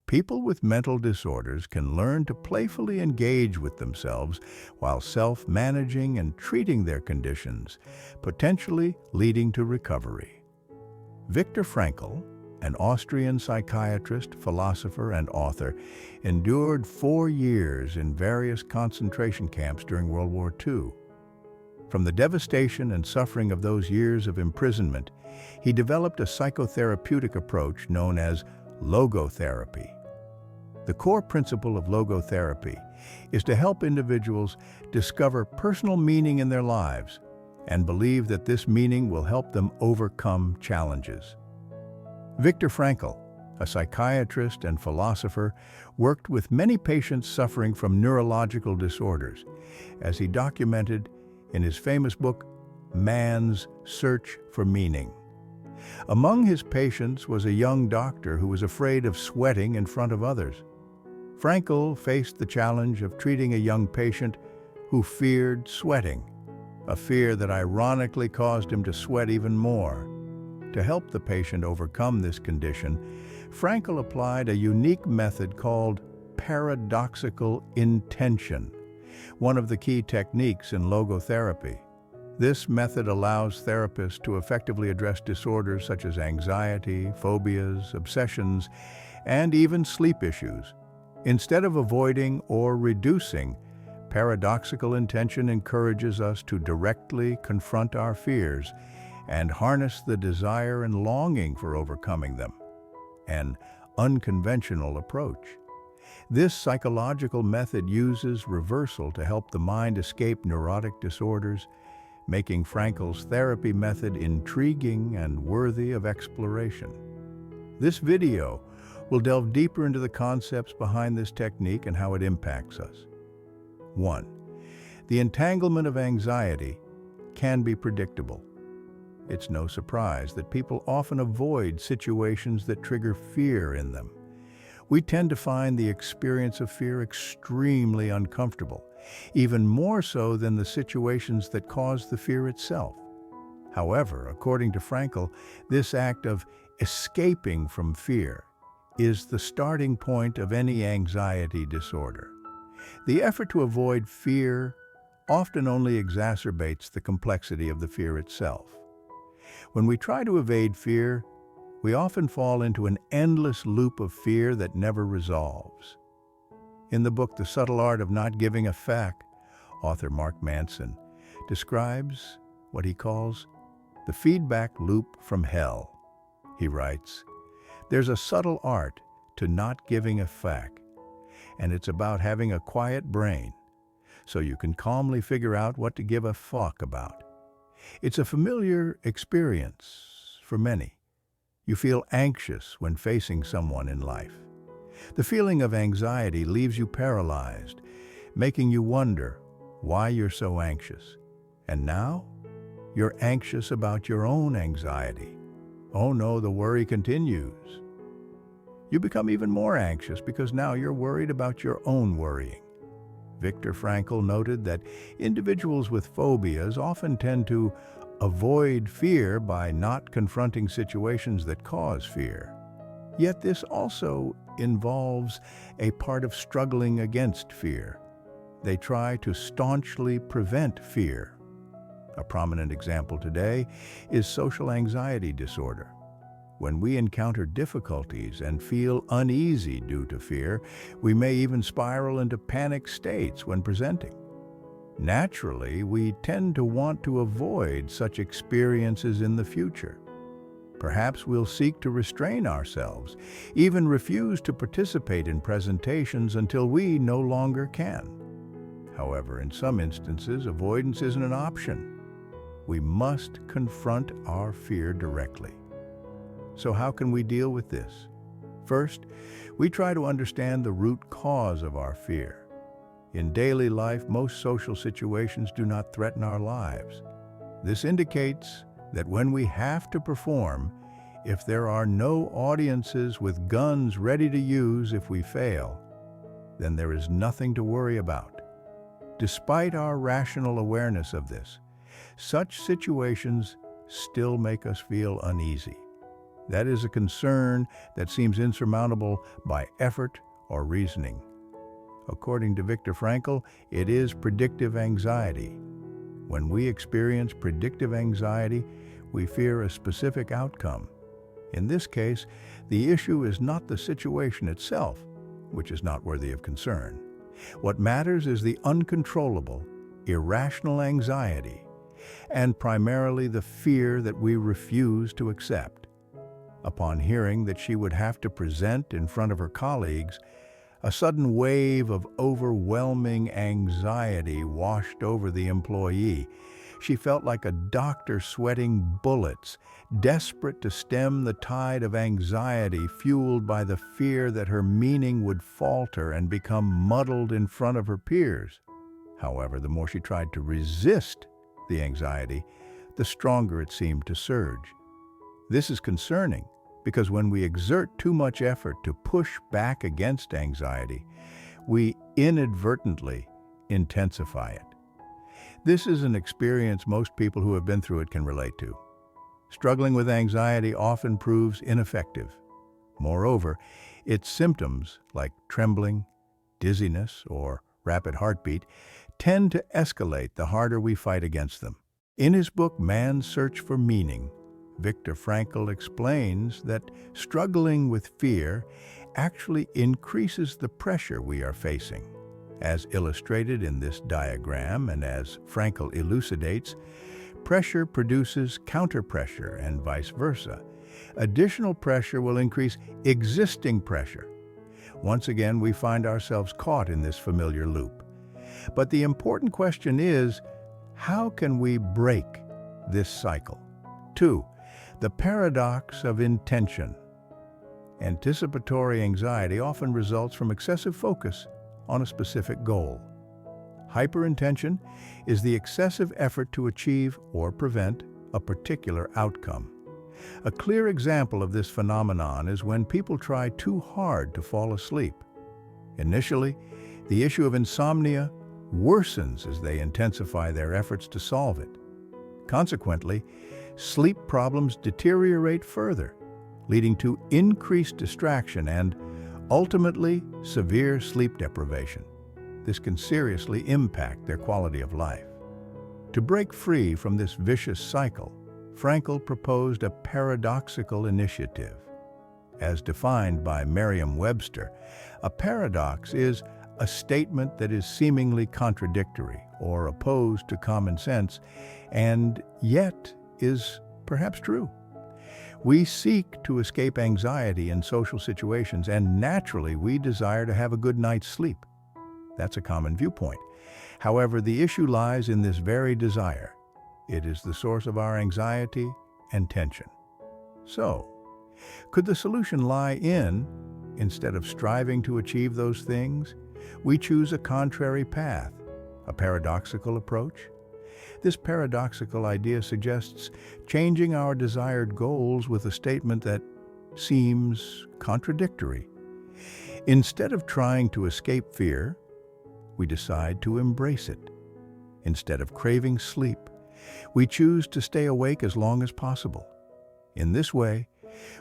People with mental disorders can learn to playfully engage with themselves while self-managing and treating their conditions, potentially leading to recovery. Viktor Frankl, an Austrian psychiatrist, philosopher, and author, endured 4 years in various concentration camps during World War II. From the devastation and suffering of those years of imprisonment, he developed a psychotherapeutic approach known as logotherapy. The core principle of logotherapy is to help individuals discover personal meaning in their lives and believe that this meaning will help them overcome challenges. Viktor Frankl, a psychiatrist and philosopher, worked with many patients suffering from neurological disorders, as he documented in his famous book, Man's Search for Meaning. Among his patients was a young doctor who was afraid of sweating in front of others. Frankl faced the challenge of treating a young patient who feared sweating, a fear that ironically caused him to sweat even more. To help the patient overcome this condition, Frankl applied a unique method called Paradoxical Intention, one of the key techniques in logotherapy. This method allows therapists to effectively address disorders such as anxiety, phobias, obsessions, and even sleep issues. Instead of avoiding or reducing, paradoxical intention encourages us to directly confront our fears and harness the desire and longing for overcoming them, an unconventional approach. This psychological method uses reversal to help the mind escape neurotic disorders, making Frankl's therapy method intriguing and worthy of exploration. This video will delve deeper into the concepts behind this technique and how it impacts us. 1. The entanglement of anxiety can be predictable. It's no surprise that people often avoid situations that trigger fear in them. We tend to find the experience of fear extremely uncomfortable, even more so than the situations that cause the fear itself. However, according to Frankl, this act of escaping from fear is the starting point of any anxiety disorder. The effort to avoid fear often only exacerbates the complexity of the fear itself. When we try to evade fear, we often fall into an endless loop of fear that never resolves. In the book The Subtle Art of Not Giving a Fuck, author Mark Manson describes what he calls the feedback loop from hell. He writes, "There's a subtle art to not giving a fuck, and it's about having a quiet brain so you can calmly figure out what to give a fuck about. It's a familiar experience for many. You feel anxious when facing someone in life. The feeling of anxiety leaves you paralyzed, making you wonder why you're so anxious. And now, you're anxious about your own anxiety. Oh no, the worry continues. You become even more anxious because now you're worried about your own worrying." Viktor Frankl noted that individuals with phobias often tend to avoid fear by not confronting situations that cause fear. Yet this also involves a part of struggling against fear. They try to staunchly prevent fear. A prominent example today is social anxiety disorder. When we encounter difficulties and feel uneasy due to fear, we may even spiral into panic states when presenting. Naturally, we tend to want to avoid such experiences in the future. Perhaps we'll seek to restrain ourselves, even refuse to participate in presentations until we no longer can. However, in some instances, avoidance isn't an option. We must confront our fear directly. So how can we deal with this? First, we try to understand the root cause of our fear. In daily life, most social situations do not threaten our lives. This indicates that when we have to perform, if there are no audiences with guns ready to use if we fail, then there is nothing to worry about. Despite our rational awareness of this, such situations still make us feel uneasy. That is a concern that seems insurmountable by effort or reasoning. According to Viktor Frankl, it is predictive anxiety. When we experience predictive anxiety, we fear a specific outcome. In this case, the issue is not the situation itself, which is not worthy of concern. What matters is the uncontrollable, irrational anxiety, and primarily the fear that we refuse to accept. Upon hearing that she would have to present in front of her colleagues, a sudden wave of overwhelming anxiety washed over the employee. She felt like a doctor sweating bullets, desperate to stem the tide of anxiety fueled by the fear that her meaning would falter and become muddled in front of her peers. However, the more she tried to resist the anxiety, the stronger it seemed to surge. This is concerning because when we exert too much effort to push back against anxiety, we inadvertently intensify it. This is an experience most people who have been through it can relate to. Struggling with anxiety often proves ineffective. Moreover, its symptoms, like trembling, dizziness, or rapid heartbeat, tend to escalate the harder we fight against them. In his book, Man's Search for Meaning, Viktor Frankl explains that struggling with fear actually increases the pressure we are facing. As illustrated in this diagram and as Frankl elucidates, pressure produces counterpressure and vice versa. Additional pressure will increase existing pressure. Once again, we find ourselves caught in this familiar loop. But the important question is, how can we break this cycle? 2. The paradox of intention. Anticipatory anxiety often results from excessive focus on a specific goal. Hyperintention is the excessive effort to achieve or prevent a particular outcome. A clear example of this phenomenon is when people try too hard to fall asleep. Initially, the issue of insomnia worsens as they intensify their efforts to solve it. Consequently, sleep problems deteriorate further, leading to increased distraction and, ultimately, severe sleep deprivation. This can seriously impact their quality of life. To break free from this vicious cycle, Frankl proposed a paradoxical initiative. As defined by Merriam-Webster, a paradox is a statement that is seemingly contradictory or opposed to common sense, and yet is perhaps true. We seek to escape anxiety in social situations, and naturally we desire to have a good night's sleep. That's a common viewpoint. However, the issue lies in this very desire. It is the source of our anxiety and tension. So, could the solution lie in, instead of striving to achieve those things, we choose a contrary path, a paradoxical approach? This paradoxical idea suggests changing our desired goals with a statement that seems contradictory. Instead of trying to escape fear, we decide to embrace it. Instead of craving sleep, we choose to stay awake as long as possible. In this way,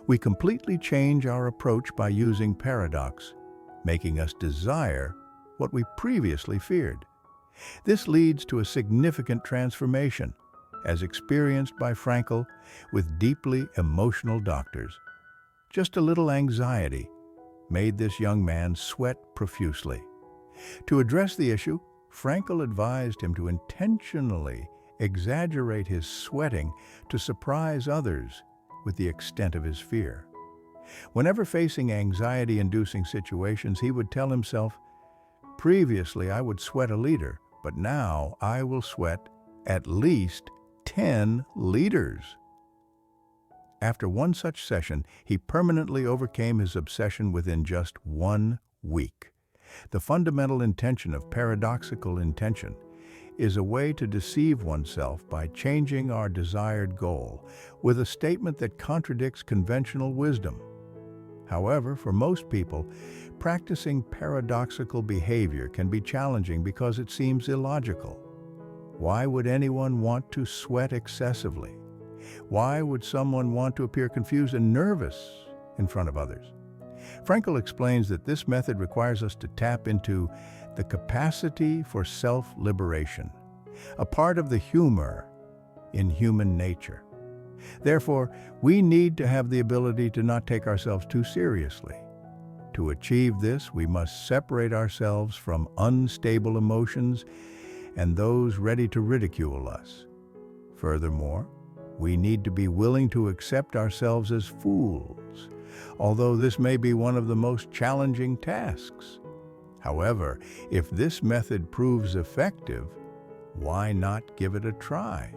we completely change our approach by using paradox, making us desire what we previously feared. This leads to a significant transformation, as experienced by Frankl with deeply emotional doctors. Just a little anxiety made this young man sweat profusely. To address the issue, Frankl advised him to intentionally exaggerate his sweating to surprise others with the extent of his fear. Whenever facing anxiety-inducing situations, he would tell himself, "Previously I would sweat a liter, but now I will sweat at least 10 liters." After one such session, he permanently overcame his obsession within just 1 week. The fundamental intention of paradoxical intention is a way to deceive oneself by changing our desired goal with a statement that contradicts conventional wisdom. However, for most people, practicing paradoxical behavior can be challenging because it seems illogical. Why would anyone want to sweat excessively? Why would someone want to appear confused and nervous in front of others? Frankl explains that this method requires us to tap into the capacity for self-liberation, a part of the humor in human nature. Therefore, we need to have the ability to not take ourselves too seriously. To achieve this, we must separate ourselves from unstable emotions and those ready to ridicule us. Furthermore, we need to be willing to accept ourselves as fools, although this may be one of the most challenging tasks. However, if this method proves effective, why not give it a try?